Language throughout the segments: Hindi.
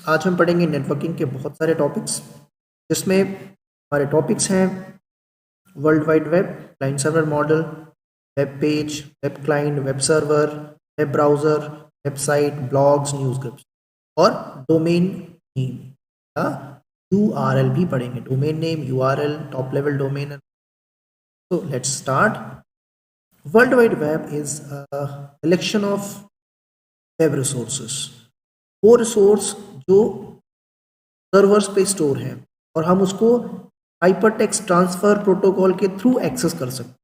आज हम पढ़ेंगे नेटवर्किंग के बहुत सारे टॉपिक्स, जिसमें हमारे टॉपिक्स हैं world wide web, client server model, web page, web client, web server, web browser, website, blogs, news groups और डोमेन नेम या URL भी पढ़ेंगे। Domain name, URL, top level domain. So let's start. World Wide Web is a collection of web resources. वो रिसोर्स जो सर्वर्स पे स्टोर है और हम उसको हाइपरटेक्स्ट ट्रांसफर प्रोटोकॉल के थ्रू एक्सेस कर सकते हैं।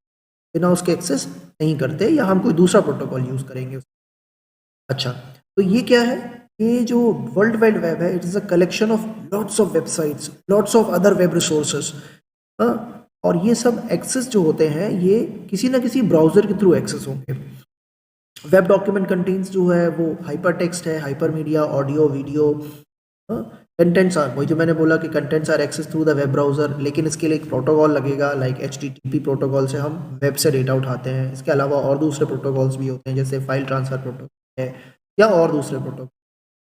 बिना उसके एक्सेस नहीं करते, या हम कोई दूसरा प्रोटोकॉल यूज करेंगे। अच्छा, तो ये क्या है? ये जो वर्ल्ड वाइड वेब है, it is a collection of lots of websites, lots of other web resources. और ये सब एक्सेस जो होते हैं, ये किसी ना किसी ब्राउजर के थ्रू एक्सेस होंगे। वेब डॉक्यूमेंट कंटेंट्स जो है वो हाइपर टेक्स्ट है, hyper media, audio, video. Contents are, वही जो मैंने बोला कि contents are access through the web browser, लेकिन इसके लिए एक प्रोटोकॉल लगेगा। लाइक HTTP प्रोटोकॉल से हम वेब से डेटा उठाते हैं। इसके अलावा और दूसरे प्रोटोकॉल्स भी होते हैं, जैसे फाइल ट्रांसफर प्रोटोकॉल है या और दूसरे प्रोटोकॉल,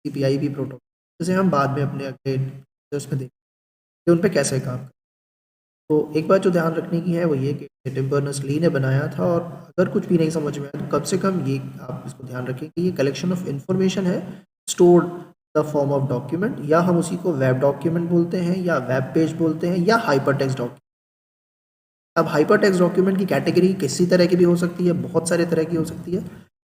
CPIP प्रोटोकॉल, जैसे हम बाद में अपने अगले उसमें देखेंगे उन पर कैसे काम करें। तो एक बात जो ध्यान रखने की है वो ये कि टिम बर्नर्स-ली ने बनाया था, और अगर कुछ भी नहीं समझ में आया तो कम से कम ये आप इसको ध्यान रखें कि ये कलेक्शन ऑफ इंफॉर्मेशन है, stored the form of document, या हम उसी को वेब डॉक्यूमेंट बोलते हैं, या वेब पेज बोलते हैं, या हाइपरटेक्स्ट डॉक्यूमेंट। अब हाइपरटेक्स्ट डॉक्यूमेंट की कैटेगरी किसी तरह की भी हो सकती है, बहुत सारे तरह की हो सकती है।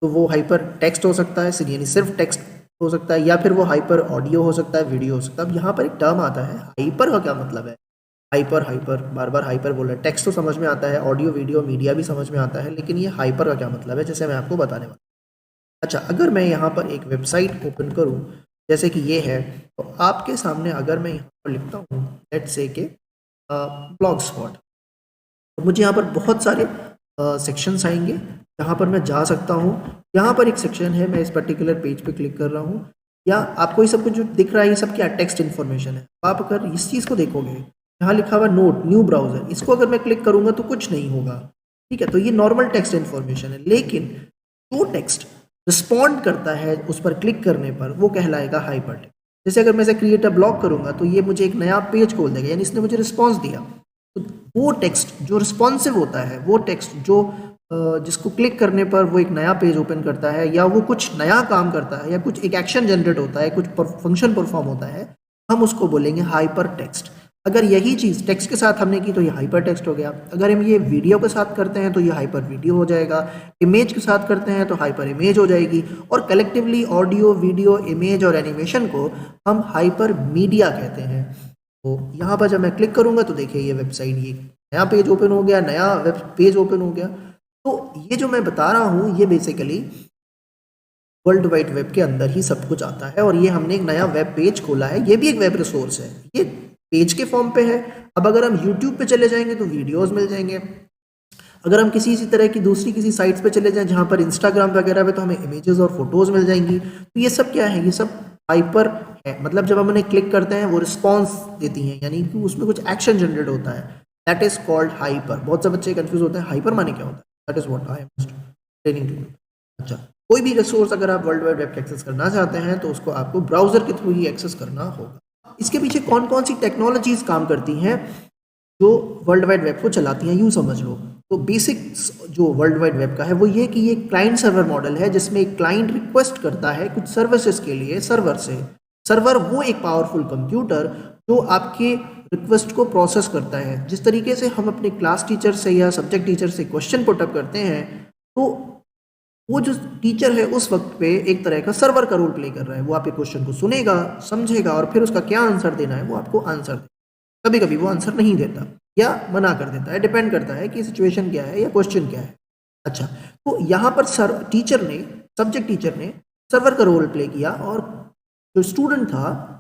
तो वो हाइपर टेक्स्ट हो सकता है, यानी सिर्फ टेक्स्ट हो सकता है, या फिर वो हाइपर ऑडियो हो सकता है, वीडियो हो सकता है। अब यहाँ पर एक टर्म आता है, हाइपर का क्या मतलब है? हाइपर बार बार हाइपर बोल रहे हैं। टेक्स्ट तो समझ में आता है, ऑडियो, वीडियो, मीडिया भी समझ में आता है, लेकिन ये हाइपर का क्या मतलब है, जैसे मैं आपको बताने वाला हूँ। अच्छा, अगर मैं यहाँ पर एक वेबसाइट ओपन करूँ, जैसे कि ये है, तो आपके सामने अगर मैं यहाँ पर लिखता हूँ लेट्स से के ब्लॉग स्पॉट, तो मुझे यहाँ पर बहुत सारे सेक्शंस आएंगे जहाँ पर मैं जा सकता हूँ। यहाँ पर एक सेक्शन है, मैं इस पर्टिकुलर पेज पे क्लिक कर रहा हूँ, या आपको ये सब कुछ जो दिख रहा है ये सब क्या टेक्स्ट इन्फॉर्मेशन है। आप अगर इस चीज़ को देखोगे, यहाँ लिखा हुआ नोट न्यू ब्राउजर, इसको अगर मैं क्लिक करूंगा तो कुछ नहीं होगा, ठीक है। तो ये नॉर्मल टेक्स्ट इन्फॉर्मेशन है, लेकिन जो टेक्स्ट रिस्पॉन्ड करता है उस पर क्लिक करने पर, वो कहलाएगा हाइपर टेक्स्ट। जैसे अगर मैं इसे क्रिएट अ ब्लॉग करूंगा तो ये मुझे एक नया पेज खोल देगा, यानी इसने मुझे रिस्पॉन्स दिया। तो वो टेक्स्ट जो रिस्पॉन्सिव होता है, वो टेक्स्ट जो जिसको क्लिक करने पर वो एक नया पेज ओपन करता है, या वो कुछ नया काम करता है, या कुछ एक एक्शन जनरेट होता है, कुछ फंक्शन परफॉर्म होता है, हम उसको बोलेंगे हाइपर टेक्स्ट। अगर यही चीज़ टेक्स्ट के साथ हमने की तो ये हाइपर टेक्स्ट हो गया। अगर हम ये वीडियो के साथ करते हैं तो ये हाइपर वीडियो हो जाएगा। इमेज के साथ करते हैं तो हाइपर इमेज हो जाएगी। और कलेक्टिवली ऑडियो, वीडियो, इमेज और एनिमेशन को हम हाइपर मीडिया कहते हैं। तो यहाँ पर जब मैं क्लिक करूँगा तो देखिए ये वेबसाइट, ये नया पेज ओपन हो गया, नया वेब पेज ओपन हो गया। तो ये जो मैं बता रहा हूँ ये बेसिकली वर्ल्ड वाइड वेब के अंदर ही सब कुछ आता है। और ये हमने एक नया वेब पेज खोला है, ये भी एक वेब रिसोर्स है, ये पेज के फॉर्म पे है। अब अगर हम YouTube पे चले जाएंगे तो वीडियोस मिल जाएंगे। अगर हम किसी तरह की दूसरी किसी साइट्स पे चले जाएं जहाँ पर इंस्टाग्राम वगैरह पे, तो हमें इमेजेस और फोटोज मिल जाएंगी। तो ये सब क्या है? ये सब हाइपर है। मतलब जब हम उन्हें क्लिक करते हैं वो रिस्पॉन्स देती हैं, यानी कि उसमें कुछ एक्शन जनरेट होता है। That is called hyper. बहुत से बच्चे कंफ्यूज होते हैं, हाइपर माने क्या होता है? That is what I am training to you. अच्छा, कोई भी रिसोर्स अगर आप वर्ल्ड वाइड वेब एक्सेस करना चाहते हैं तो उसको आपको ब्राउजर के थ्रू ही एक्सेस करना होगा। इसके पीछे कौन कौन सी टेक्नोलॉजीज काम करती हैं जो वर्ल्ड वाइड वेब को चलाती हैं, यूं समझ लो। तो बेसिक जो वर्ल्ड वाइड वेब का है वो ये कि ये क्लाइंट सर्वर मॉडल है, जिसमें एक क्लाइंट रिक्वेस्ट करता है कुछ सर्विसेज के लिए सर्वर से। सर्वर वो एक पावरफुल कंप्यूटर जो आपके रिक्वेस्ट को प्रोसेस करता है। जिस तरीके से हम अपने क्लास टीचर से या सब्जेक्ट टीचर से क्वेश्चन पुटअप करते हैं, तो वो जो टीचर है उस वक्त पे एक तरह का सर्वर का रोल प्ले कर रहा है। वो आपके क्वेश्चन को सुनेगा, समझेगा, और फिर उसका क्या आंसर देना है वो आपको आंसर देगा। कभी कभी वो आंसर नहीं देता या मना कर देता है, डिपेंड करता है कि सिचुएशन क्या है या क्वेश्चन क्या है। अच्छा, तो यहाँ पर सब्जेक्ट टीचर ने सर्वर का रोल प्ले किया, और जो स्टूडेंट था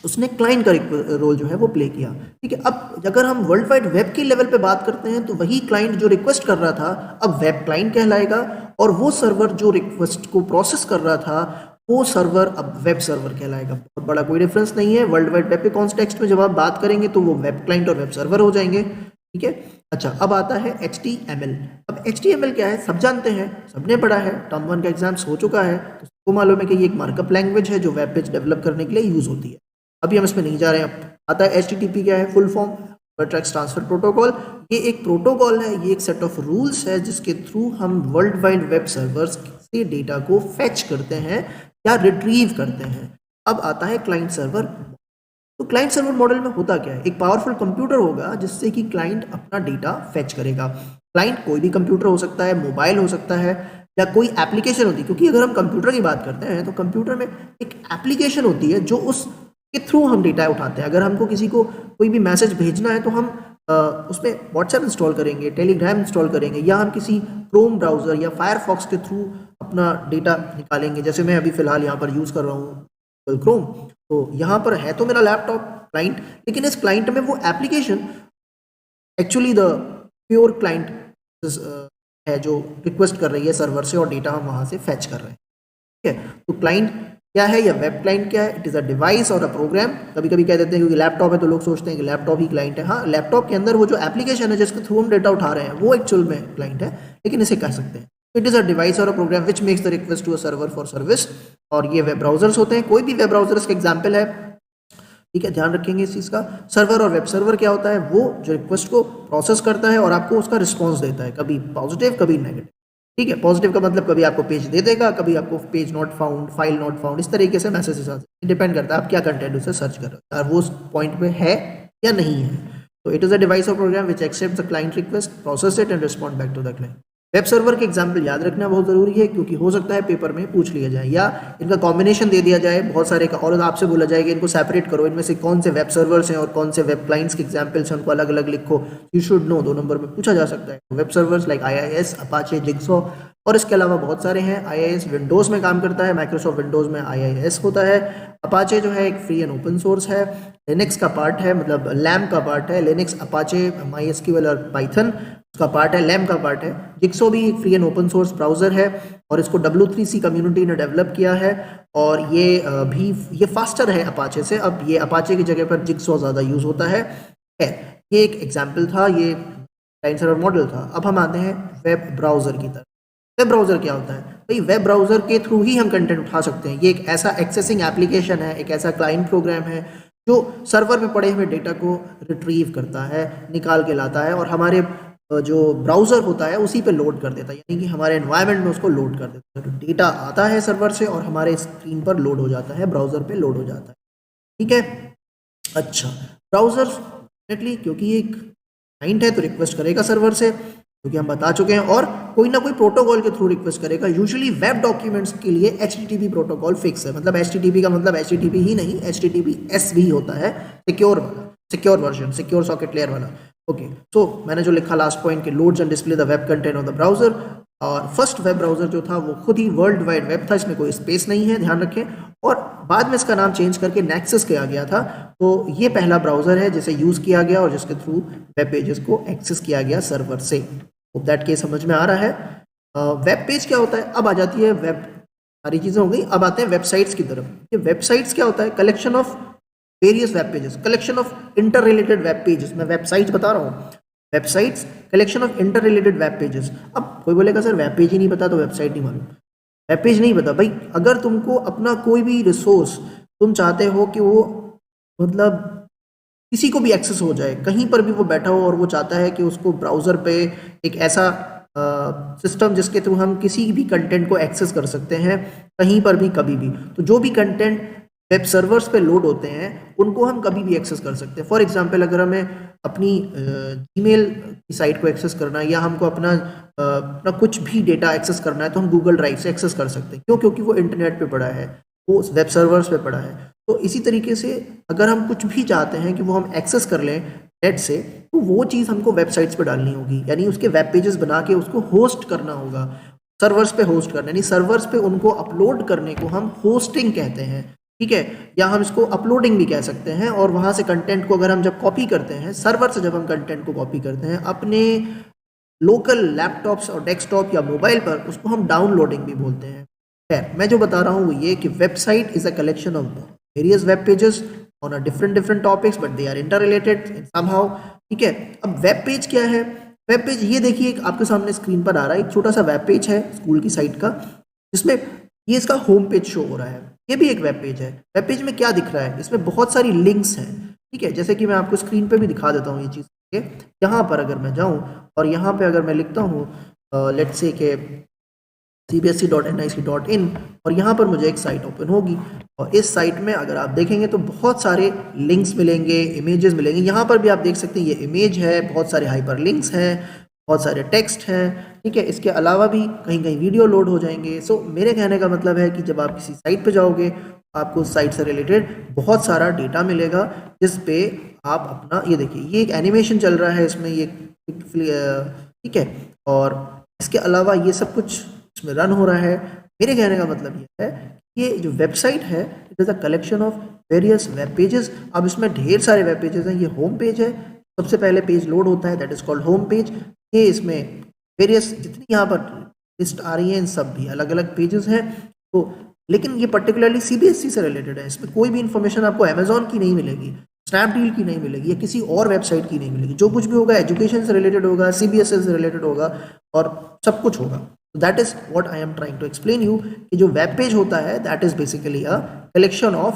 उसने क्लाइंट का रोल जो है वो प्ले किया, ठीक है। अब अगर हम वर्ल्ड वाइड वेब के लेवल पे बात करते हैं तो वही क्लाइंट जो रिक्वेस्ट कर रहा था अब वेब क्लाइंट कहलाएगा, और वो सर्वर जो रिक्वेस्ट को प्रोसेस कर रहा था वो सर्वर अब वेब सर्वर कहलाएगा। बहुत बड़ा कोई डिफरेंस नहीं है। वर्ल्ड वाइड वेब के कॉन्टेक्स्ट में जब आप बात करेंगे तो वो वेब क्लाइंट और वेब सर्वर हो जाएंगे, ठीक है। अच्छा, अब आता है HTML। अब HTML क्या है? सब जानते हैं, सबने पढ़ा है, टर्म 1 का एग्जाम्स हो चुका है, तो वो मालूम है कि ये एक मार्कअप लैंग्वेज है जो वेब पेज डेवलप करने के लिए यूज होती है। अभी हम इसमें नहीं जा रहे हैं। अब आता है HTTP क्या है, full form tracks transfer protocol. ये एक प्रोटोकॉल है, ये एक सेट ऑफ रूल्स है जिसके थ्रू हम वर्ल्ड वाइड वेब सर्वर्स से डेटा को फेच करते हैं या रिट्रीव करते हैं। अब आता है क्लाइंट सर्वर। तो क्लाइंट सर्वर मॉडल में होता क्या है, एक पावरफुल कंप्यूटर होगा जिससे कि क्लाइंट अपना डेटा फेच करेगा। क्लाइंट कोई भी कंप्यूटर हो सकता है, मोबाइल हो सकता है, या कोई एप्लीकेशन होती है, क्योंकि अगर हम कंप्यूटर की बात करते हैं तो कंप्यूटर में एक एप्लीकेशन होती है जो उस के थ्रू हम डेटा उठाते हैं। अगर हमको किसी को कोई भी मैसेज भेजना है तो हम उसमें व्हाट्सएप इंस्टॉल करेंगे, टेलीग्राम इंस्टॉल करेंगे, या हम किसी क्रोम ब्राउज़र या फायरफॉक्स के थ्रू अपना डेटा निकालेंगे। जैसे मैं अभी फ़िलहाल यहाँ पर यूज़ कर रहा हूँ गूगल क्रोम। तो यहाँ पर है तो मेरा लैपटॉप क्लाइंट, लेकिन इस क्लाइंट में वो application actually the pure client है जो रिक्वेस्ट कर रही है सर्वर से और डेटा हम वहाँ से फेच कर रहे हैं। ठीक है, तो क्लाइंट क्या है या वेब क्लाइंट क्या है? इट इज़ अ डिवाइस और अ प्रोग्राम। कभी कभी कह देते हैं क्योंकि लैपटॉप है तो लोग सोचते हैं कि लैपटॉप ही क्लाइंट है। हाँ, लैपटॉप के अंदर वो जो एप्लीकेशन है जिसके थ्रू हम डेटा उठा रहे हैं वो एक्चुअल में क्लाइंट है, लेकिन इसे कह सकते हैं इट इज़ अ डिवाइस और a program which makes the request to a server for service. और ये वेब ब्राउजर्स होते हैं, कोई भी वेब ब्राउजर्स का एग्जाम्पल है। ठीक है, ध्यान रखेंगे इस चीज़ का। सर्वर और वेब सर्वर क्या होता है, वो जो रिक्वेस्ट को प्रोसेस करता है और आपको उसका रिस्पॉन्स देता है, कभी पॉजिटिव कभी नेगेटिव। ठीक है, पॉजिटिव का मतलब कभी आपको पेज दे देगा, कभी आपको page not found, file not found, इस तरीके से मैसेजेस आते हैं। डिपेंड करता है आप क्या कंटेंट उसे सर्च कर रहे हो और वो उस पॉइंट पे है या नहीं है। तो it is a device or program which accept the client request, process it and respond back to the client. Web server के एग्जाम्पल याद रखना बहुत ज़रूरी है क्योंकि हो सकता है पेपर में पूछ लिया जाए या इनका कॉम्बिनेशन दे दिया जाए बहुत सारे का, और आपसे बोला जाए कि इनको सेपरेट करो, इनमें से कौन से वेब सर्वर्स हैं और कौन से वेब क्लाइंट्स के एग्जाम्पल्स हैं, उनको अलग अलग लिखो। यू शुड नो, 2 नंबर में पूछा जा सकता है। Web servers like IIS, Apache, jigsaw, और इसके अलावा बहुत सारे हैं। IIS विंडोज़ में काम करता है, माइक्रोसॉफ्ट विंडोज़ में IIS होता है। अपाचे जो है एक फ्री एंड ओपन सोर्स है, लिनक्स का पार्ट है, मतलब लैम का पार्ट है। लिनक्स, अपाचे, MySQL और पाइथन उसका पार्ट है, लैम का पार्ट है। जिक्सो भी एक free and open source browser है और इसको W3C कम्युनिटी ने डेवलप किया है और ये फास्टर है अपाचे से। अब ये अपाचे की जगह पर जिक्सो ज़्यादा यूज़ होता है। ये एक एग्जाम्पल था, ये क्लाइंट सर्वर मॉडल था। अब हम आते हैं वेब ब्राउज़र की तरफ। वेब ब्राउज़र क्या होता है भाई? वेब ब्राउज़र के थ्रू ही हम कंटेंट उठा सकते हैं। ये एक ऐसा एक्सेसिंग एप्लीकेशन है, एक ऐसा क्लाइंट प्रोग्राम है जो सर्वर में पड़े हुए डेटा को रिट्रीव करता है, निकाल के लाता है और हमारे जो ब्राउज़र होता है उसी पे लोड कर देता है, यानी कि हमारे एनवायरनमेंट में उसको लोड कर देता है। तो डेटा आता है सर्वर से और हमारे स्क्रीन पर लोड हो जाता है, ब्राउज़र पे लोड हो जाता है। ठीक है, अच्छा, ब्राउज़र डेफिनेटली क्योंकि ये एक क्लाइंट है तो रिक्वेस्ट करेगा सर्वर से, क्योंकि हम बता चुके हैं, और कोई ना कोई प्रोटोकॉल के थ्रू रिक्वेस्ट करेगा। यूजुअली वेब डॉक्यूमेंट्स के लिए HTTP प्रोटोकॉल फिक्स है, मतलब HTTP का मतलब HTTP ही नहीं, HTTPS भी होता है, सिक्योर वाला, secure version, secure socket layer वाला। ओके, सो मैंने जो लिखा लास्ट पॉइंट के loads and display the web content of the browser, और फर्स्ट वेब ब्राउजर जो था वो खुद ही वर्ल्ड वाइड वेब था, इसमें कोई स्पेस नहीं है, ध्यान रखें। और बाद में इसका नाम चेंज करके नेक्सस किया गया था। तो ये पहला ब्राउजर है जिसे यूज किया गया और जिसके थ्रू वेब पेजेस को एक्सेस किया गया सर्वर से। होप दैट के समझ में आ रहा है। वेब पेज क्या होता है? अब आ जाती है वेब, सारी चीजें हो गई, अब आते हैं वेबसाइट्स की तरफ। ये वेबसाइट्स क्या होता है? Collection of various web pages, collection of inter related web pages. मैं वेबसाइट्स बता रहा हूँ, websites collection of inter related web pages. अब कोई बोलेगा सर वेब पेज ही नहीं पता तो वेबसाइट नहीं मालूम। वेब पेज नहीं पता भाई, अगर तुमको अपना कोई भी रिसोर्स तुम चाहते हो कि वो मतलब किसी को भी एक्सेस हो जाए, कहीं पर भी वो बैठा हो और वो चाहता है कि उसको ब्राउज़र पे एक ऐसा सिस्टम जिसके थ्रू हम किसी भी कंटेंट को एक्सेस कर सकते हैं कहीं पर भी कभी भी, तो जो भी कंटेंट वेब सर्वर्स पे लोड होते हैं उनको हम कभी भी एक्सेस कर सकते हैं। फॉर एग्जांपल, अगर हमें अपनी ईमेल की साइट को एक्सेस करना है या हमको अपना कुछ भी डेटा एक्सेस करना है तो हम गूगल ड्राइव से एक्सेस कर सकते हैं। क्यों? क्योंकि वो इंटरनेट पे पड़ा है, वो वेब सर्वर्स पे पड़ा है। तो इसी तरीके से अगर हम कुछ भी चाहते हैं कि वो हम एक्सेस कर लें नेट से, तो वो चीज़ हमको वेबसाइट्स पे डालनी होगी, यानी उसके वेब पेजेस बना के उसको होस्ट करना होगा, सर्वर्स पे होस्ट करना, यानी सर्वर्स पे उनको अपलोड करने को हम होस्टिंग कहते हैं। ठीक है, या हम इसको अपलोडिंग भी कह सकते हैं। और वहाँ से कंटेंट को अगर हम जब कॉपी करते हैं, सर्वर से जब हम कंटेंट को कॉपी करते हैं अपने लोकल लैपटॉप्स और डेस्कटॉप या मोबाइल पर, उसको हम डाउनलोडिंग भी बोलते हैं। खैर, मैं जो बता रहा हूँ वो ये कि website is a collection of various web pages on a different topics but they are inter related somehow. ठीक है, अब वेब पेज क्या है? वेब पेज ये देखिए आपके सामने स्क्रीन पर आ रहा है, एक छोटा सा वेब पेज है स्कूल की साइट का, जिसमें ये इसका होम पेज शो हो रहा है, ये भी एक वेब पेज है। वेब पेज में क्या दिख रहा है, इसमें बहुत सारी लिंक्स हैं, ठीक है। जैसे कि मैं आपको स्क्रीन पे भी दिखा देता हूँ ये चीज़। यहाँ पर अगर मैं जाऊँ और यहाँ पे अगर मैं लिखता हूँ लेट्स से के cbsc.nic.in और यहाँ पर मुझे एक साइट ओपन होगी और इस साइट में अगर आप देखेंगे तो बहुत सारे लिंक्स मिलेंगे, इमेजेस मिलेंगे। यहाँ पर भी आप देख सकते हैं ये इमेज है, बहुत सारे हाइपर लिंक्स हैं, बहुत सारे टेक्स्ट हैं, ठीक है। इसके अलावा भी कहीं कहीं वीडियो लोड हो जाएंगे। सो मेरे कहने का मतलब है कि जब आप किसी साइट पे जाओगे आपको उस साइट से रिलेटेड बहुत सारा डेटा मिलेगा जिस पे आप अपना, ये देखिए ये एक एनिमेशन चल रहा है इसमें, ये ठीक है। और इसके अलावा ये सब कुछ इसमें रन हो रहा है। मेरे कहने का मतलब ये है कि ये जो वेबसाइट है it is a collection of various web pages. अब इसमें ढेर सारे वेब पेजेस हैं। ये होम पेज है, सबसे पहले पेज लोड होता है, that is called home page. ये इसमें वेरियस जितनी यहाँ पर लिस्ट आ रही है इन सब भी अलग अलग पेजेस हैं। तो लेकिन ये पर्टिकुलरली सीबीएसई से रिलेटेड है, इसमें कोई भी इंफॉर्मेशन आपको अमेजोन की नहीं मिलेगी, स्नैपडील की नहीं मिलेगी या किसी और वेबसाइट की नहीं मिलेगी। जो कुछ भी होगा एजुकेशन से रिलेटेड होगा, सीबीएसई से रिलेटेड होगा और सब कुछ होगा। That is what I am trying to explain you कि जो वेब पेज होता है that is basically a collection of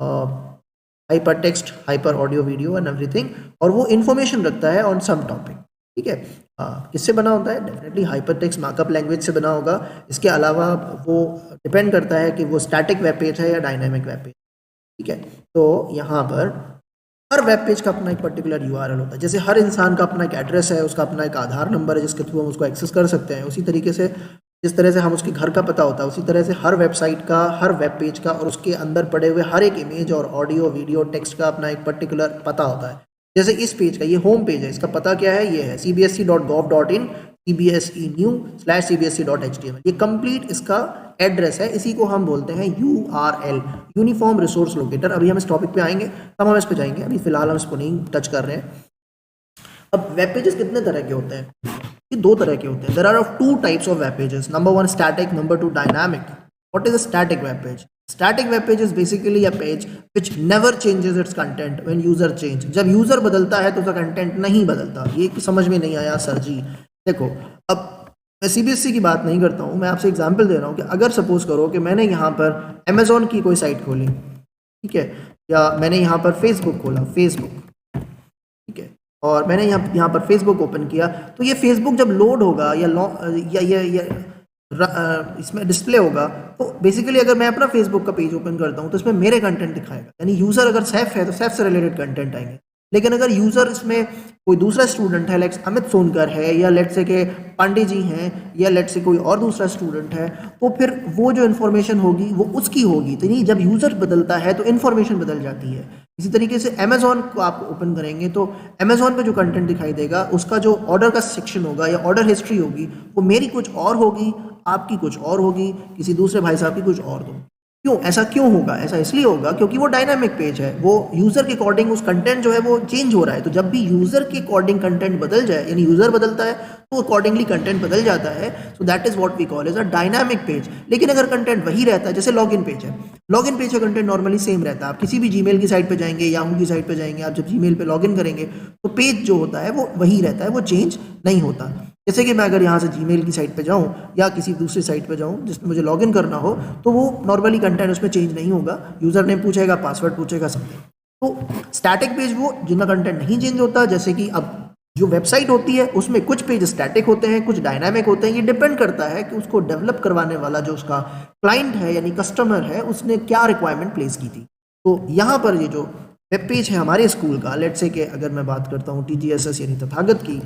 hyper text, hyper audio, video and everything, और वो इन्फॉर्मेशन रखता है ऑन सम टॉपिक, ठीक है। किससे बना होता है? Definitely hyper text markup language से बना होगा। इसके अलावा वो डिपेंड करता है कि वो स्टैटिक वेब पेज है या डायनामिक वेब पेज, ठीक है। तो यहाँ पर हर वेब पेज का अपना एक पर्टिकुलर यूआरएल होता है। जैसे हर इंसान का अपना एक एड्रेस है, उसका अपना एक आधार नंबर है जिसके थ्रू हम उसको एक्सेस कर सकते हैं, उसी तरीके से जिस तरह से हम उसके घर का पता होता है उसी तरह से हर वेबसाइट का, हर वेब पेज का और उसके अंदर पड़े हुए हर एक इमेज और ऑडियो, वीडियो, टेक्स्ट का अपना एक पर्टिकुलर पता होता है। जैसे इस पेज का, ये होम पेज है, इसका पता क्या है? ये है cbsc.gov.in cbse/new/cbsc.html। ये कंप्लीट इसका एड्रेस है, इसी को हम बोलते हैं URL, यूनिफॉर्म रिसोर्स लोकेटर। अभी हम इस टॉपिक पे आएंगे तब हम इस पे जाएंगे, अभी फिलहाल हम इसको नहीं टच कर रहे हैं। अब वेब पेजेस कितने तरह के होते हैं? ये दो तरह के होते हैं। There are of two types of web pages, number one static, number two dynamic. What is a static web page? Static web page is basically a page which never changes its content when user change। जब यूजर बदलता है तो उसका कंटेंट नहीं बदलता। ये समझ में नहीं आया सर जी? देखो, अब मैं सीबीएसई की बात नहीं करता हूँ, मैं आपसे एग्जांपल दे रहा हूँ कि अगर सपोज करो कि मैंने यहाँ पर अमेजोन की कोई साइट खोली, ठीक है, या मैंने यहाँ पर फेसबुक खोला, फेसबुक, ठीक है, और मैंने यहाँ पर फेसबुक ओपन किया, तो ये फेसबुक जब लोड होगा या इसमें डिस्प्ले होगा तो बेसिकली अगर मैं अपना फेसबुक का पेज ओपन करता हूँ तो इसमें मेरे कंटेंट दिखाएगा। यानी यूज़र अगर सेफ है तो सेफ से रिलेटेड कंटेंट आएंगे। लेकिन अगर यूज़र इसमें कोई दूसरा स्टूडेंट है, लाइक अमित सोनकर है, या लेट से के पांडे जी हैं, या लेट से कोई और दूसरा स्टूडेंट है, तो फिर वो जो इन्फॉर्मेशन होगी वो उसकी होगी। तो नहीं, जब यूज़र बदलता है तो इन्फॉर्मेशन बदल जाती है। इसी तरीके से अमेजोन को आप ओपन करेंगे तो अमेजोन पे जो कंटेंट दिखाई देगा उसका जो ऑर्डर का सेक्शन होगा या ऑर्डर हिस्ट्री होगी वो मेरी कुछ और होगी, आपकी कुछ और होगी, किसी दूसरे भाई साहब की कुछ और होगी। क्यों ऐसा क्यों होगा? ऐसा इसलिए होगा क्योंकि वो डायनामिक पेज है, वो यूजर के अकॉर्डिंग उस कंटेंट जो है वो चेंज हो रहा है। तो जब भी यूजर के अकॉर्डिंग कंटेंट बदल जाए, यानी यूजर बदलता है तो अकॉर्डिंगली कंटेंट बदल जाता है। So that is what we call as a dynamic page. लेकिन अगर कंटेंट वही रहता है, जैसे लॉगिन पेज है, लॉगिन पेज का कंटेंट नॉर्मली सेम रहता है। आप किसी भी जीमेल की साइट पे जाएंगे, याहू की साइट पे जाएंगे, आप जब जीमेल पे लॉगिन करेंगे तो पेज जो होता है वो वही रहता है, वो चेंज नहीं होता। जैसे कि मैं अगर यहाँ से जीमेल की साइट पे जाऊँ या किसी दूसरी साइट पे जाऊँ जिसमें मुझे लॉगिन करना हो तो वो नॉर्मली कंटेंट उसमें चेंज नहीं होगा, यूज़र नेम पूछेगा, पासवर्ड पूछेगा, समथिंग। तो स्टैटिक पेज वो जिनका कंटेंट नहीं चेंज होता। जैसे कि अब जो वेबसाइट होती है उसमें कुछ पेज स्टैटिक होते हैं, कुछ डायनामिक होते हैं। ये डिपेंड करता है कि उसको डेवलप करवाने वाला जो उसका क्लाइंट है यानी कस्टमर है उसने क्या रिक्वायरमेंट प्लेस की थी। तो यहाँ पर ये जो वेब पेज है हमारे स्कूल का, लेट्स से कि अगर मैं बात करता हूँ TGSS यानी तथागत की,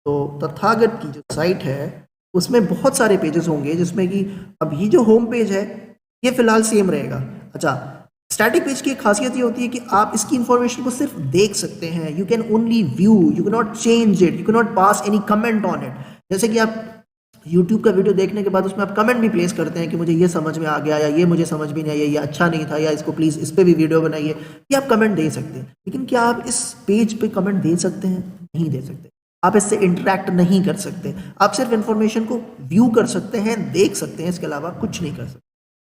तो तथागत की जो साइट है उसमें बहुत सारे पेजेस होंगे जिसमें कि अब ये जो होम पेज है ये फिलहाल सेम रहेगा। अच्छा, स्टैटिक पेज की एक खासियत ये होती है कि आप इसकी इंफॉर्मेशन को सिर्फ देख सकते हैं, you can only view, you can not change it, you can not pass any comment on it. जैसे कि आप यूट्यूब का वीडियो देखने के बाद उसमें आप कमेंट भी प्लेस करते हैं कि मुझे ये समझ में आ गया, या ये मुझे समझ में नहीं आया, ये अच्छा नहीं था, या इसको प्लीज़ इस पर भी वीडियो बनाइए, ये आप कमेंट दे सकते हैं। लेकिन क्या आप इस पेज पे कमेंट दे सकते हैं? नहीं दे सकते। आप इससे इंटरेक्ट नहीं कर सकते, आप सिर्फ इंफॉर्मेशन को व्यू कर सकते हैं, देख सकते हैं, इसके अलावा कुछ नहीं कर सकते।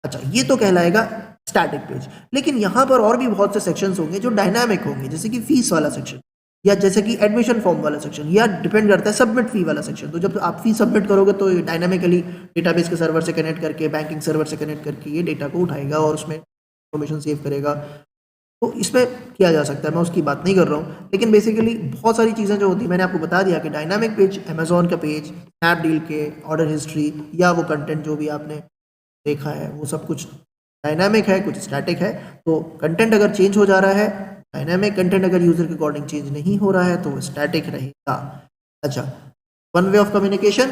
अच्छा, ये तो कहलाएगा स्टैटिक पेज। लेकिन यहाँ पर और भी बहुत से सेक्शंस होंगे जो डायनामिक होंगे, जैसे कि फीस वाला सेक्शन। या जैसे कि एडमिशन फॉर्म वाला सेक्शन, या डिपेंड करता है सबमिट फी वाला सेक्शन। तो जब आप फी सबमिट करोगे तो डायनामिकली डेटाबेस के सर्वर से कनेक्ट करके, बैंकिंग सर्वर से कनेक्ट करके ये डेटा को उठाएगा और उसमें इन्फॉर्मेशन सेव करेगा। तो इसमें किया जा सकता है, मैं उसकी बात नहीं कर रहा हूँ, लेकिन बेसिकली बहुत सारी चीज़ें जो होती है मैंने आपको बता दिया कि डायनामिक पेज, अमेजोन का पेज, स्नैपडील के ऑर्डर हिस्ट्री या वो कंटेंट जो भी आपने देखा है वो सब कुछ डायनामिक है, कुछ स्टैटिक है। तो कंटेंट अगर चेंज हो जा रहा है डायनामिक, कंटेंट अगर यूजर के अकॉर्डिंग चेंज नहीं हो रहा है तो वो स्टैटिक रहेगा। अच्छा, one way of communication,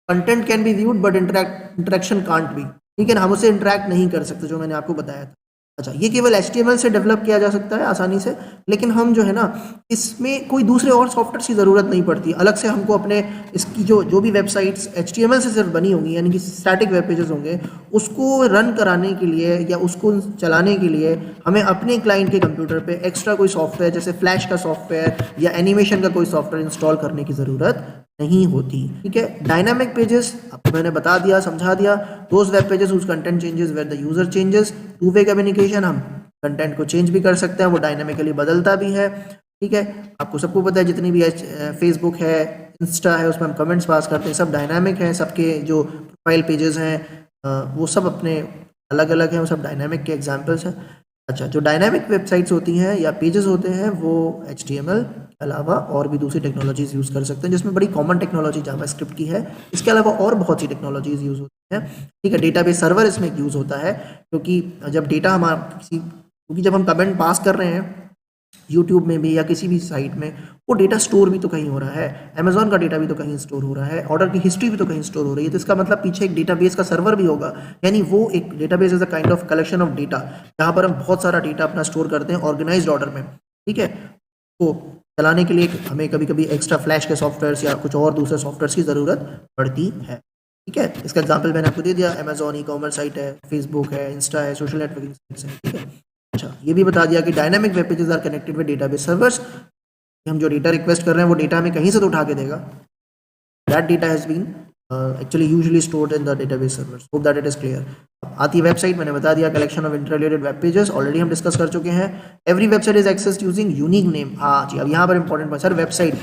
content can be viewed but interaction can't be, ठीक है ना, हम उससे इंटरेक्ट नहीं कर सकते, जो मैंने आपको बताया था। अच्छा, ये केवल HTML से डेवलप किया जा सकता है आसानी से, लेकिन हम जो है ना इसमें कोई दूसरे और सॉफ्टवेयर की ज़रूरत नहीं पड़ती। अलग से हमको अपने इसकी जो भी वेबसाइट्स HTML से सिर्फ बनी होंगी, यानी कि स्टैटिक वेब पेजेस होंगे, उसको रन कराने के लिए या उसको चलाने के लिए हमें अपने क्लाइंट के कंप्यूटर पे एक्स्ट्रा कोई सॉफ्टवेयर, जैसे फ्लैश का सॉफ्टवेयर या एनिमेशन का कोई सॉफ्टवेयर इंस्टॉल करने की ज़रूरत नहीं होती, ठीक है। डायनामिक पेजेस आपको मैंने बता दिया, समझा दिया, those web pages whose content changes where the user changes. Two way communication, हम कंटेंट को चेंज भी कर सकते हैं, वो डायनामिकली बदलता भी है, ठीक है। आपको सबको पता है जितनी भी फेसबुक है, इंस्टा है, उसमें हम कमेंट्स पास करते हैं, सब डायनामिक है। सबके जो प्रोफाइल पेजेस हैं वो सब अपने अलग अलग हैं, वो सब डायनामिक के एग्जाम्पल्स हैं। अच्छा, जो डायनामिक वेबसाइट्स होती हैं या पेजेस होते हैं वो HTML के अलावा और भी दूसरी टेक्नोलॉजीज यूज़ कर सकते हैं, जिसमें बड़ी कॉमन टेक्नोलॉजी जावास्क्रिप्ट की है। इसके अलावा और बहुत सी टेक्नोलॉजीज यूज़ होती हैं, ठीक है। डेटाबेस सर्वर इसमें यूज़ होता है, क्योंकि जब हम कमेंट पास कर रहे हैं यूट्यूब में भी या किसी भी साइट में, वो डेटा स्टोर भी तो कहीं हो रहा है, अमेजोन का डेटा भी तो कहीं स्टोर हो रहा है, ऑर्डर की हिस्ट्री भी तो कहीं स्टोर हो रही है। तो इसका मतलब पीछे एक डेटाबेस का सर्वर भी होगा, यानी वो एक database is a kind of collection of data, जहाँ पर हम बहुत सारा डेटा अपना स्टोर करते हैं ऑर्गेनाइज्ड ऑर्डर में, ठीक है। तो चलाने के लिए हमें कभी कभी एक्स्ट्रा फ्लैश के सॉफ्टवेयर या कुछ और दूसरे सॉफ्टवेयर की ज़रूरत पड़ती है, ठीक है। इसका एग्जाम्पल मैंने आपको दे दिया, अमेजोन ई-कॉमर्स साइट है, फेसबुक है, इंस्टा है, सोशल नेटवर्किंग साइट्स हैं, ठीक है। अच्छा, ये भी बता दिया कि dynamic web pages are connected with database servers, हम जो डेटा रिक्वेस्ट कर रहे हैं वो डेटा हमें कहीं से तो उठा के देगा। That data has been actually usually stored in the database servers, hope that it is clear. आती वेबसाइट मैंने बता दिया, collection of interrelated web pages already हम डिस्कस कर चुके हैं। Every website is accessed using unique name. हाँ जी, अब यहाँ पर इंपॉर्टेंट बात, सर वेबसाइट,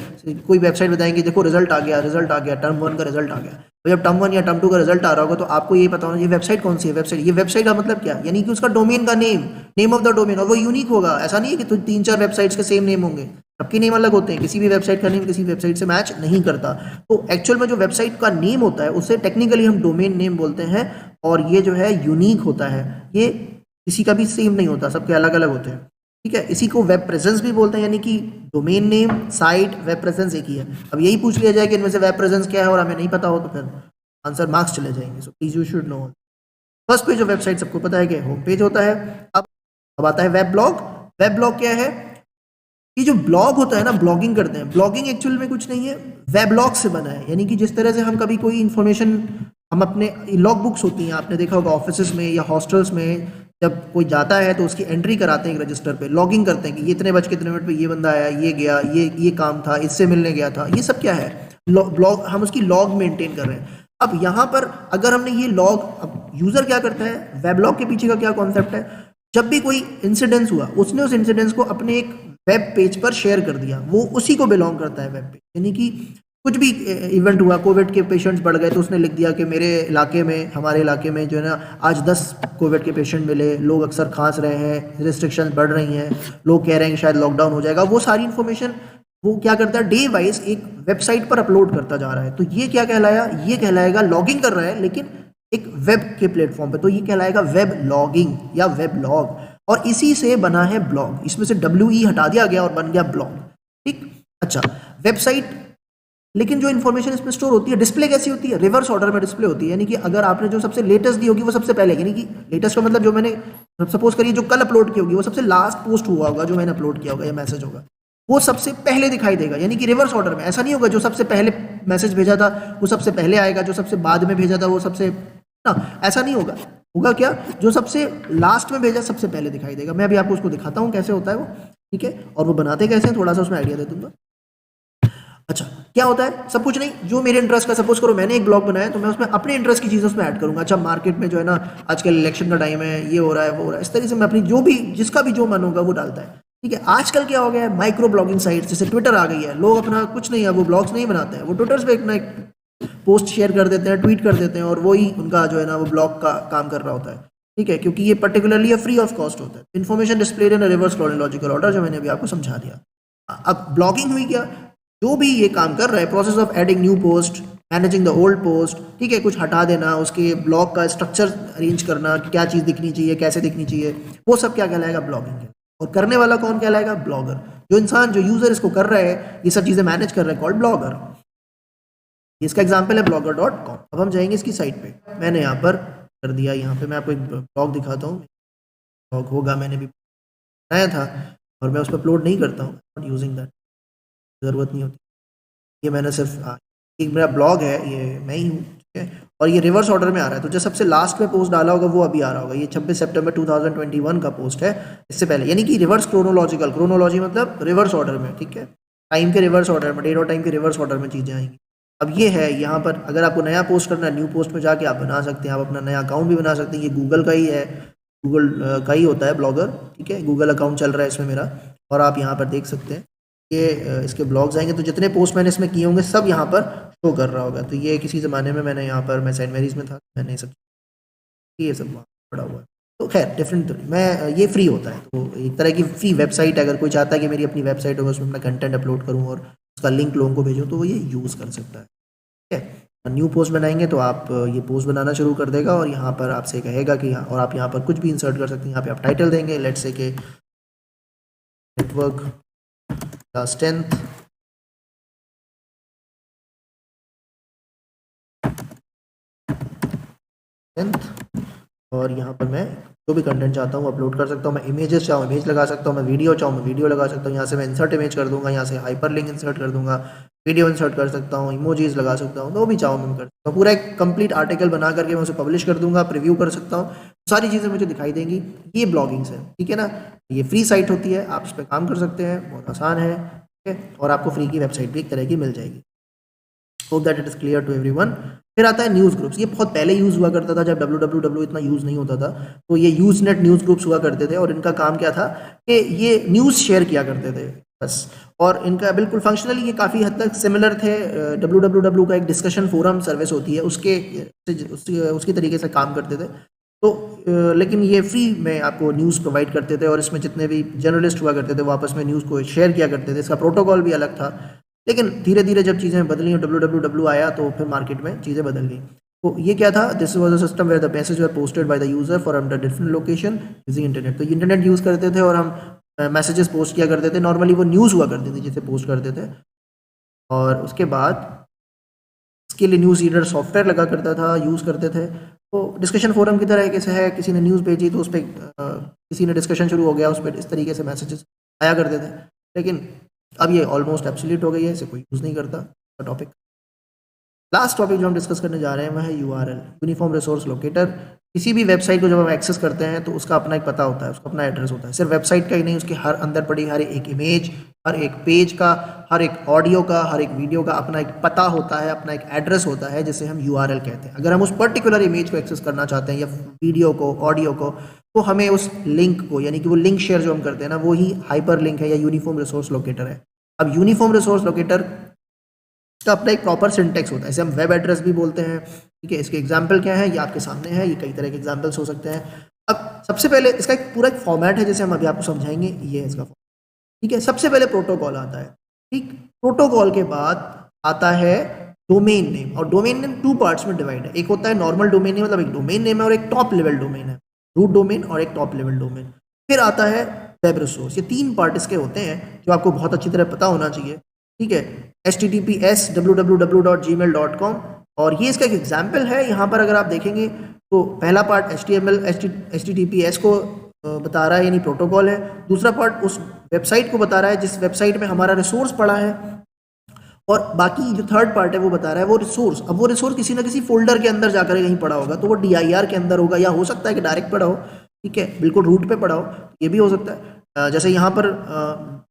कोई वेबसाइट बताएंगे देखो रिजल्ट आ गया, टर्म 1 का रिजल्ट आ गया, तो जब टर्म 1 या टर्म 2 का रिजल्ट आ रहा होगा तो आपको ये पता होना ये वेबसाइट कौन सी है। वेबसाइट, ये वेबसाइट का मतलब क्या, यानी कि उसका डोमेन का नेम ऑफ द डोमेन, और वो यूनिक होगा। ऐसा नहीं है कि 3-4 वेबसाइट्स के सेम नेम होंगे, सबके नेम अलग होते हैं, किसी भी वेबसाइट का नेम किसी वेबसाइट से मैच नहीं करता। तो एक्चुअल में जो वेबसाइट का नेम होता है उसे टेक्निकली हम डोमेन नेम बोलते हैं, और ये जो है यूनिक होता है, ये किसी का भी सेम नहीं होता, सबके अलग अलग होते हैं, ठीक है। इसी को वेब प्रेजेंस भी बोलते हैं, यानी कि domain name, site, web presence एक ही है। अब यही पूछ लिया जाए कि इनमें से वेब प्रेजेंस क्या है और हमें नहीं पता हो तो फिर आंसर मार्क्स चले जाएंगे। So please you should know. First page of website सबको पता है कि होम पेज होता है। अब आता है वेब ब्लॉग। वेब ब्लॉग क्या है, ये जो ब्लॉग होता है ना, ब्लॉगिंग करते हैं, ब्लॉगिंग एक्चुअल में कुछ नहीं है, वेबलॉग से बना है। यानी कि जिस तरह से हम कभी कोई इन्फॉर्मेशन, हम अपने लॉग बुक्स होती हैं, आपने देखा होगा ऑफिस में या हॉस्टल्स में, जब कोई जाता है तो उसकी एंट्री कराते हैं एक रजिस्टर पे, लॉगिंग करते हैं कि ये इतने बज के इतने मिनट पे ये बंदा आया, ये गया, ये काम था, इससे मिलने गया था, ये सब क्या है, ब्लॉग, हम उसकी लॉग मेंटेन कर रहे हैं। अब यहाँ पर अगर हमने ये लॉग, अब यूजर क्या करता है, वेबलॉग के पीछे का क्या कॉन्सेप्ट है, जब भी कोई इंसिडेंस हुआ उसने उस इंसिडेंस को अपने एक वेब पेज पर शेयर कर दिया, वो उसी को बिलोंग करता है वेब पेज। यानी कि कुछ भी इवेंट हुआ, कोविड के पेशेंट्स बढ़ गए तो उसने लिख दिया कि मेरे इलाके में, हमारे इलाके में जो है ना आज 10 कोविड के पेशेंट मिले, लोग अक्सर खांस रहे हैं, रिस्ट्रिक्शंस बढ़ रही हैं, लोग कह रहे हैं कि शायद लॉकडाउन हो जाएगा। वो सारी इन्फॉर्मेशन वो क्या करता है, डे वाइज एक वेबसाइट पर अपलोड करता जा रहा है। तो ये क्या कहलाया, ये कहलाएगा लॉगिंग कर रहा है लेकिन एक वेब के प्लेटफॉर्म पे, तो ये कहलाएगा वेब लॉगिंग या वेब लॉग। और इसी से बना है ब्लॉग, इसमें से WE हटा दिया गया और बन गया ब्लॉग, ठीक। अच्छा, वेबसाइट, लेकिन जो इन्फॉर्मेशन इसमें स्टोर होती है, डिस्प्ले कैसी होती है, रिवर्स ऑर्डर में डिस्प्ले होती है। यानी कि अगर आपने जो सबसे लेटेस्ट दी होगी वो सबसे पहले, यानी कि लेटेस्ट का मतलब जो मैंने सपोज करिए जो कल अपलोड की होगी वो सबसे लास्ट पोस्ट हुआ होगा, जो मैंने अपलोड किया होगा या मैसेज होगा, वो सबसे पहले दिखाई देगा। यानी कि रिवर्स ऑर्डर में, ऐसा नहीं होगा जो सबसे पहले मैसेज भेजा था वो सबसे पहले आएगा, जो सबसे बाद में भेजा था वो सबसे ना, ऐसा नहीं होगा। होगा क्या, जो सबसे लास्ट में भेजा सबसे पहले दिखाई देगा। मैं अभी आपको उसको दिखाता हूँ कैसे होता है वो, ठीक है। और वो बनाते कैसे हैं थोड़ा सा उसमें आइडिया दे दूंगा। अच्छा, क्या होता है, सब कुछ नहीं, जो मेरे इंटरेस्ट का, सपोज करो मैंने एक ब्लॉग बनाया तो मैं उसमें अपने इंटरेस्ट की चीज़ें उसमें ऐड करूंगा। अच्छा, मार्केट में जो है ना आजकल इलेक्शन का टाइम है, ये हो रहा है, वो हो रहा है, इस तरीके से मैं अपनी जो भी, जिसका भी जो मन होगा वो डालता है, ठीक है। आजकल क्या हो गया है, माइक्रो ब्लॉगिंग साइट जैसे ट्विटर आ गई है, लोग अपना कुछ नहीं है, वो ब्लॉग्स नहीं बनाते हैं, वो ट्विटर्स पे एक पोस्ट शेयर कर देते हैं, ट्वीट कर देते हैं, और वही उनका जो है ना वो ब्लॉग का काम कर रहा होता है। ठीक है, क्योंकि ये पर्टिकुलरली फ्री ऑफ कॉस्ट होता है। Information displayed in reverse chronological order, जो मैंने अभी आपको समझा दिया। अब ब्लॉगिंग हुई क्या, जो भी ये काम कर रहा है, process of adding new post, managing the old post, ठीक है, कुछ हटा देना, उसके ब्लॉग का स्ट्रक्चर अरेंज करना कि क्या चीज़ दिखनी चाहिए, कैसे दिखनी चाहिए, वो सब क्या कहलाएगा, ब्लॉगिंग है। और करने वाला कौन कहलाएगा, ब्लॉगर। जो इंसान, जो यूजर इसको कर रहा है, ये सब चीज़ें मैनेज कर रहा है, कॉल्ड ब्लॉगर। इसका एग्जाम्पल है blogger.com। अब हम जाएंगे इसकी साइट पे, मैंने यहाँ पर कर दिया, यहाँ पे मैं आपको एक ब्लॉग दिखाता हूँ। ब्लॉग होगा, मैंने भी बनाया था और मैं उस पर अपलोड नहीं करता हूँ, नॉट यूजिंग दैट, ज़रूरत नहीं होती। ये मैंने सिर्फ एक मेरा ब्लॉग है, ये मैं ही हूँ, ठीक है, और ये रिवर्स ऑर्डर में आ रहा है। तो जो सबसे लास्ट में पोस्ट डाला होगा वो अभी आ रहा होगा। ये 26 सितंबर 2021 का पोस्ट है, इससे पहले, यानी कि रिवर्स क्रोनोलॉजिकल, क्रोनोलॉजी मतलब रिवर्स ऑर्डर में, ठीक है, टाइम के रिवर्स ऑर्डर में, डेट और टाइम के रिवर्स ऑर्डर में चीज़ें आएंगी। अब ये है यहाँ पर, अगर आपको नया पोस्ट करना है, न्यू पोस्ट में जाके आप बना सकते हैं, आप अपना नया अकाउंट भी बना सकते हैं। ये गूगल का ही है, गूगल का ही होता है ब्लॉगर, ठीक है, गूगल अकाउंट चल रहा है इसमें मेरा, और आप यहाँ पर देख सकते हैं ये इसके ब्लॉग्स आएंगे, तो जितने पोस्ट मैंने इसमें किए होंगे सब यहाँ पर शो कर रहा होगा। तो ये किसी ज़माने में मैंने यहाँ पर, मैं सेंट मैरीज में था, मैंने सब ये सब वहाँ पड़ा हुआ है। तो खैर डिफरेंट, मैं ये फ्री होता है, तो एक तरह की फ्री वेबसाइट। अगर कोई चाहता है कि मेरी अपनी वेबसाइट हो, उसमें अपना कंटेंट अपलोड करूँ और उसका लिंक लोगों को भेजूँ, तो वो ये यूज़ कर सकता है। ठीक है, न्यू पोस्ट बनाएंगे तो आप ये पोस्ट बनाना शुरू कर देगा, और यहाँ पर आपसे कहेगा कि और आप यहाँ पर कुछ भी इंसर्ट कर सकते हैं। यहाँ पे आप टाइटल देंगे, लेट्स से के नेटवर्क स्ट्रेंथ, और यहाँ पर मैं जो भी कंटेंट चाहता हूँ अपलोड कर सकता हूँ। मैं इमेजेस चाहूँ इमेज लगा सकता हूँ, मैं वीडियो चाहूँ मैं वीडियो लगा सकता हूँ। यहाँ से मैं इंसर्ट इमेज कर दूंगा, यहाँ से हाइपर लिंक इंसर्ट कर दूंगा, वीडियो इंसर्ट कर सकता हूँ, इमोजीज लगा सकता हूँ, जो भी चाहूँ मैं कर सकता हूँ। पूरा एक कंप्लीट आर्टिकल बना करके मैं उसे पब्लिश कर दूंगा, प्रीव्यू कर सकता हूँ, सारी चीज़ें मुझे दिखाई देंगी। ये ब्लॉगिंग है, ठीक है ना। ये फ्री साइट होती है, आप इस पर काम कर सकते हैं, बहुत आसान है, ठीक है, और आपको फ्री की वेबसाइट भी एक तरह की मिल जाएगी। Hope that it is clear to everyone. फिर आता है न्यूज़ ग्रुप्स। ये बहुत पहले यूज़ हुआ करता था, जब www इतना यूज़ नहीं होता था, तो ये यूज़नेट न्यूज़ ग्रुप्स हुआ करते थे, और इनका काम क्या था कि ये न्यूज़ शेयर किया करते थे बस। और इनका बिल्कुल फंक्शनली ये काफ़ी हद तक सिमिलर थे। www का एक डिस्कशन फोरम सर्विस होती है, उसकी तरीके से काम करते थे। तो लेकिन ये फ्री में आपको न्यूज़ प्रोवाइड करते थे, और इसमें जितने भी जर्नलिस्ट हुआ करते थे वो आपस में न्यूज़ को शेयर किया करते थे। इसका प्रोटोकॉल भी अलग था, लेकिन धीरे धीरे जब चीज़ें बदली और www आया तो फिर मार्केट में चीज़ें बदल गई। तो ये क्या था, this was a system where the message were posted by the user for under different location using internet. तो इंटरनेट यूज़ करते थे और हम मैसेजेस पोस्ट किया करते थे। नॉर्मली वो न्यूज़ हुआ करती थी जिसे पोस्ट करते थे, और उसके बाद इसके लिए न्यूज़ रीडर सॉफ्टवेयर लगा करता था, यूज़ करते थे। तो डिस्कशन फोरम की तरह कैसे है, किसी ने न्यूज़ भेजी तो उस पर किसी ने डिस्कशन शुरू हो गया, उस पर इस तरीके से मैसेजेस आया करते थे। लेकिन अब ये ऑलमोस्ट एब्सोल्यूट हो गई है, इसे कोई यूज़ नहीं करता। टॉपिक, लास्ट टॉपिक जो हम डिस्कस करने जा रहे हैं वह है यूआरएल, यूनिफॉर्म रिसोर्स लोकेटर। किसी भी वेबसाइट को जब हम एक्सेस करते हैं तो उसका अपना एक पता होता है, उसका अपना एड्रेस होता है। सिर्फ वेबसाइट का ही नहीं, उसके हर अंदर पड़ी हर एक इमेज, हर एक पेज का, हर एक ऑडियो का, हर एक वीडियो का अपना एक पता होता है, अपना एक एड्रेस होता है, जिसे हम यूआरएल कहते हैं। अगर हम उस पर्टिकुलर इमेज को एक्सेस करना चाहते हैं या वीडियो को, ऑडियो को, तो हमें उस लिंक को, यानी कि वो लिंक शेयर जो हम करते हैं ना, वो ही हाइपर लिंक है या यूनिफॉर्म रिसोर्स लोकेटर है। अब यूनिफॉर्म रिसोर्स लोकेटर का अपना एक प्रॉपर सिंटेक्स होता है, इसे हम वेब एड्रेस भी बोलते हैं, ठीक है। इसके एग्जाम्पल क्या है, ये आपके सामने है, ये कई तरह के एग्जाम्पल्स हो सकते हैं। अब सबसे पहले इसका एक पूरा एक फॉर्मेट है, जैसे हम अभी आपको समझाएंगे, ये है इसका फॉर्मेट, ठीक है। सबसे पहले प्रोटोकॉल आता है, ठीक। प्रोटोकॉल के बाद आता है डोमेन नेम, और डोमेन नेम टू पार्ट्स में डिवाइड है। एक होता है नॉर्मल डोमेन नेम, मतलब एक डोमेन नेम है, और एक टॉप लेवल डोमेन है, रूट डोमेन और एक टॉप लेवल डोमेन। फिर आता है वेब रिसोर्स। ये तीन पार्ट इसके होते हैं जो आपको बहुत अच्छी तरह पता होना चाहिए, ठीक है। https www.gmail.com, और ये इसका एक एग्जाम्पल है। यहाँ पर अगर आप देखेंगे तो पहला पार्ट HTTPS को बता रहा है, यानी प्रोटोकॉल है। दूसरा पार्ट उस वेबसाइट को बता रहा है जिस वेबसाइट में हमारा रिसोर्स पड़ा है, और बाकी जो थर्ड पार्ट है वो बता रहा है वो रिसोर्स। अब वो रिसोर्स किसी ना किसी फोल्डर के अंदर जाकर कहीं पड़ा होगा, तो वो DIR के अंदर होगा, या हो सकता है कि डायरेक्ट पड़ा हो, ठीक है, बिल्कुल रूट पे पड़ा हो, ये भी हो सकता है। जैसे यहाँ पर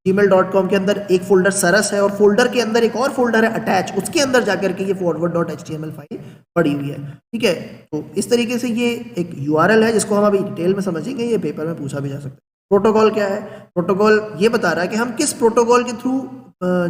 gmail.com के अंदर एक फोल्डर सरस है, और फोल्डर के अंदर एक और फोल्डर है अटैच, उसके अंदर जाकर के ये forward.html फाइल पड़ी हुई है, ठीक है। तो इस तरीके से ये एक URL है जिसको हम अभी डिटेल में समझेंगे, ये पेपर में पूछा भी जा सकता है। प्रोटोकॉल क्या है? प्रोटोकॉल ये बता रहा है कि हम किस प्रोटोकॉल के थ्रू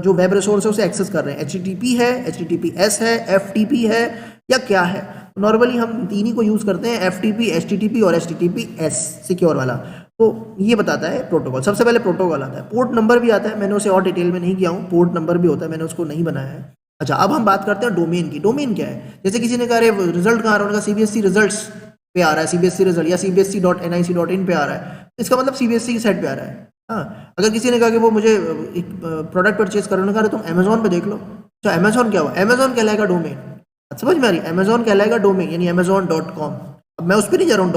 जो वेब रिसोर्स है उसे एक्सेस कर रहे हैं। HTTP है, HTTPS है, FTP है या क्या है? नॉर्मली हम तीन ही को यूज़ करते हैं, FTP, HTTP और HTTPS सिक्योर वाला। तो ये बताता है प्रोटोकॉल। सबसे पहले प्रोटोकॉल आता है, पोर्ट नंबर भी आता है, मैंने उसे और डिटेल में नहीं किया हूँ, पोर्ट नंबर भी होता है, मैंने उसको नहीं बनाया है। अच्छा, अब हम बात करते हैं डोमेन की। डोमेन क्या है? जैसे किसी ने कहा रिजल्ट कहाँ आ रहा है, उनका CBSE रिजल्ट्स पे आ रहा है, CBSE रिजल्ट या cbsc.nic.in पे आ रहा है, इसका मतलब CBSE की साइट पे आ रहा है। हाँ, अगर किसी ने कहा कि वो मुझे एक प्रोडक्ट परचेज करना है, तुम अमेजोन पे देख लो, तो अमेजोन क्या हुआ? अमेजोन कहलाएगा डोमेन। समझ में आ रही? अमेजोन कहलाएगा डोमेन, यानी amazon.com। अब मैं उस पर नहीं जा रहा हूँ,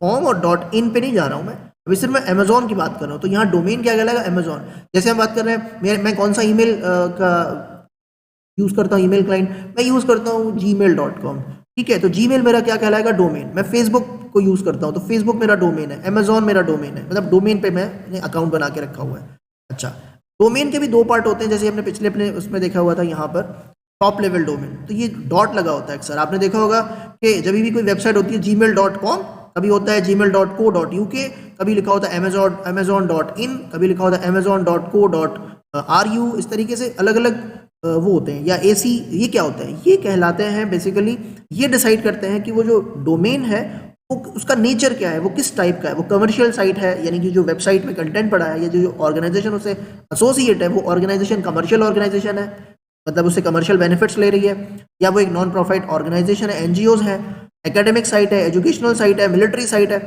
.com और .in पे नहीं जा रहा हूँ मैं, अभी सिर्फ मैं अमेजोन की बात कर रहा हूँ। तो यहाँ डोमेन क्या कहलाएगा? अमेजोन। जैसे हम बात कर रहे हैं, मैं कौन सा ईमेल का यूज़ करता हूँ, ईमेल क्लाइंट, मैं यूज़ करता हूँ gmail.com। ठीक है, तो जीमेल मेरा क्या कहलाएगा? डोमेन। मैं फेसबुक को यूज़ करता हूँ, तो फेसबुक मेरा डोमेन है, अमेजोन मेरा डोमेन है, मतलब डोमेन पे मैं अकाउंट बना के रखा हुआ है। अच्छा, डोमेन के भी दो पार्ट होते हैं, जैसे हमने पिछले अपने उसमें देखा हुआ था, यहाँ पर टॉप लेवल डोमेन, तो ये डॉट लगा होता है अक्सर। आपने देखा होगा कि जब भी कोई वेबसाइट होती है gmail.com, कभी होता है gmail.co.uk, कभी लिखा होता है amazon.in, कभी लिखा होता है amazon.co.ru, इस तरीके से अलग अलग वो होते हैं। या AC, ये क्या होता है? ये कहलाते हैं बेसिकली, ये डिसाइड करते हैं कि वो जो डोमेन है वो उसका नेचर क्या है, वो किस टाइप का है। वो कमर्शियल साइट है, यानी कि जो वेबसाइट में कंटेंट पड़ा है, या जो ऑर्गेनाइजेशन उसे एसोसिएट है, वो ऑर्गेनाइजेशन कमर्शियल ऑर्गेनाइजेशन है, मतलब उससे कमर्शियल बेनिफिट्स ले रही है, या वो एक नॉन प्रॉफिट ऑर्गेनाइजेशन है, NGOs है, एकेडमिक साइट है, एजुकेशनल साइट है, मिलिट्री साइट है।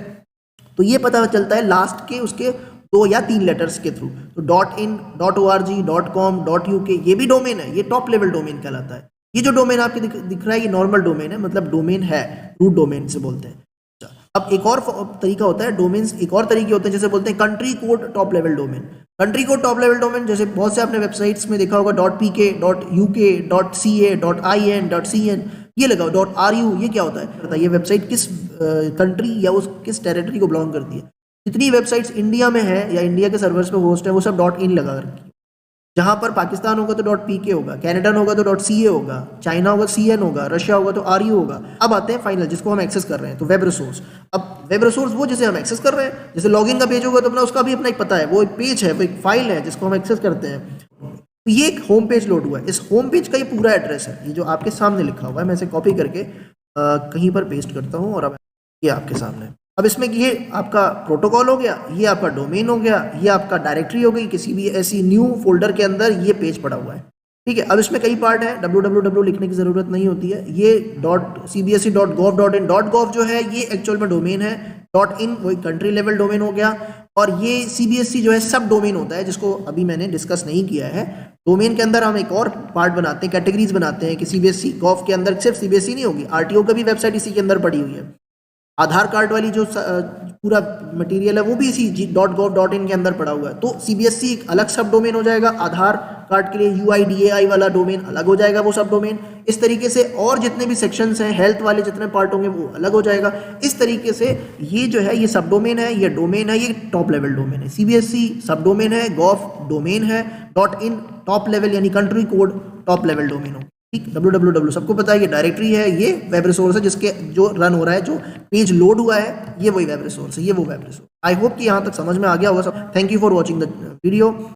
तो ये पता चलता है लास्ट के उसके 2 या 3 लेटर्स के थ्रू। तो .in, .org, .com, .uk, ये भी डोमेन है, ये टॉप लेवल डोमेन कहलाता है। ये जो डोमेन आपके दिख रहा है, ये नॉर्मल डोमेन है, मतलब डोमेन है, रूट डोमेन से बोलते हैं। अब एक और तरीका होता है डोमेन्स, एक और तरीके होते हैं, जैसे बोलते हैं country code top level domain. Country code top level domain, जैसे बहुत से आपने वेबसाइट्स में देखा होगा .pk, .uk, .ca, .in, .cn, ये लगाओ .ru, ये क्या होता है? बताइए, वेबसाइट किस कंट्री या उस किस टेरिटरी को बिलोंग करती है? जितनी वेबसाइट्स इंडिया में है या इंडिया के सर्वर्स पे होस्ट है, वो सब .in लगा रखी है। जहां पर पाकिस्तान होगा तो .pk होगा, कनाडा होगा तो .ca होगा, चाइना होगा CN होगा, रशिया होगा तो RU होगा। अब आते हैं फाइनल, जिसको हम एक्सेस कर रहे हैं, तो वेब रिसोर्स। अब वेब रिसोर्स वो जिसे हम एक्सेस कर रहे हैं, जैसे लॉगिन का पेज होगा तो अपना उसका भी अपना एक पता है, वो एक पेज है, वो एक फाइल है जिसको हम एक्सेस करते हैं। तो ये एक होम पेज लोड हुआ है, इस होम पेज का ये पूरा एड्रेस है, ये जो आपके सामने लिखा हुआ है, मैं इसे कॉपी करके कहीं पर पेस्ट करता हूँ, और अब ये आपके सामने। अब इसमें ये आपका प्रोटोकॉल हो गया, ये आपका डोमेन हो गया, ये आपका डायरेक्टरी हो गई, किसी भी ऐसी न्यू फोल्डर के अंदर ये पेज पड़ा हुआ है। ठीक है, अब इसमें कई पार्ट है, www लिखने की ज़रूरत नहीं होती है। ये .cbse.gov.in, .gov जो है ये एक्चुअल में डोमेन है, .in वो एक कंट्री लेवल डोमेन हो गया, और ये CBSE जो है सब डोमेन होता है, जिसको अभी मैंने डिस्कस नहीं किया है। डोमेन के अंदर हम एक और पार्ट बनाते हैं, कैटेगरीज बनाते हैं कि CBSE गॉव के अंदर सिर्फ CBSE नहीं होगी, RTO का भी वेबसाइट इसी के अंदर पड़ी हुई है। आधार कार्ड वाली जो पूरा मटेरियल है वो भी इसी .gov.in के अंदर पड़ा हुआ है। तो CBSE एक अलग सब डोमेन हो जाएगा, आधार कार्ड के लिए UIDAI वाला डोमेन अलग हो जाएगा वो सब डोमेन। इस तरीके से और जितने भी सेक्शंस हैं, हेल्थ वाले जितने पार्ट होंगे वो अलग हो जाएगा। इस तरीके से ये जो है ये सब डोमेन है, ये डोमेन है, ये टॉप लेवल डोमेन है। CBSE सब डोमेन है, गॉव डोमेन है, .in टॉप लेवल यानी country code top level domain हो। ठीक, www सबको पता है, ये डायरेक्टरी है, ये वेब रिसोर्स है, जिसके जो रन हो रहा है, जो पेज लोड हुआ है, ये वही वेब रिसोर्स है, ये वो वेब रिसोर्स। आई होप कि यहाँ तक समझ में आ गया होगा सब। Thank you for watching the video.